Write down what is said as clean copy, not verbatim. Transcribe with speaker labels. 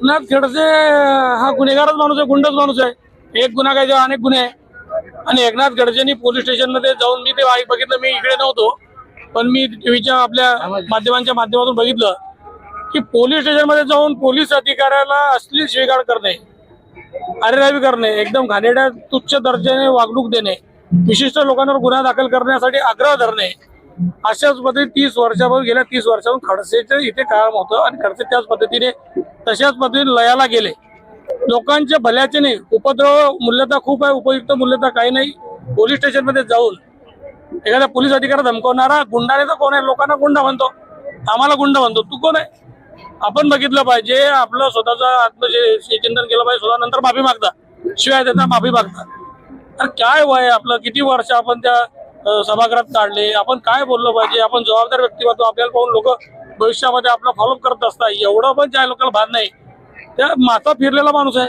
Speaker 1: एकनाथ खडसे हा गुन्हेगारच माणूस आहे, गुंडच माणूस आहे. एक गुन्हा काय जेव्हा अनेक गुन्हे आहे. आणि एकनाथ खडसेंनी पोलीस स्टेशन मध्ये जाऊन मी ते बघितलं. मी इकडे नव्हतो, पण मी टीव्हीच्या आपल्या माध्यमांच्या माध्यमातून बघितलं की पोलीस स्टेशन मध्ये जाऊन पोलीस अधिकाऱ्याला अश्लील शिवीगाळ करणे, अरेरावी करणे, एकदम घाणेरड्या तुच्छ दर्जाने वागणूक देणे, विशिष्ट लोकांवर गुन्हा दाखल करण्यासाठी आग्रह धरणे, अशाच पद्धतीने 30 वर्षापासून गेल्या 30 वर्षापासून खडसेचं इथे काम होतं आणि खडसे त्याच पद्धतीने तशाच पद्धतीने लयाला गेले. लोकांच्या भल्याचे नाही, उपद्रव मूल्यता खूप आहे, उपयुक्त मूल्यता काही नाही. पोलीस स्टेशन मध्ये जाऊन एखाद्या पोलीस अधिकारी धमकवणारा गुंडाने तर कोण आहे? लोकांना गुंडा म्हणतो, आम्हाला गुंडा म्हणतो. तू कोण आहे? आपण बघितलं पाहिजे, आपलं स्वतःचा आत्मचिंतन केलं पाहिजे. स्वतः नंतर माफी मागता, शिवाय देता माफी मागता. तर काय वय आपलं, किती वर्ष आपण त्या सभागृहात काढले, आपण काय बोललो पाहिजे? आपण जबाबदार व्यक्तिमत्व, आपल्याला पाहून लोक भविष्यामध्ये आपला फॉलोअप करत असतात. एवढं पण ज्या लोकांना भान नाही, त्या माथा फिरलेला माणूस आहे.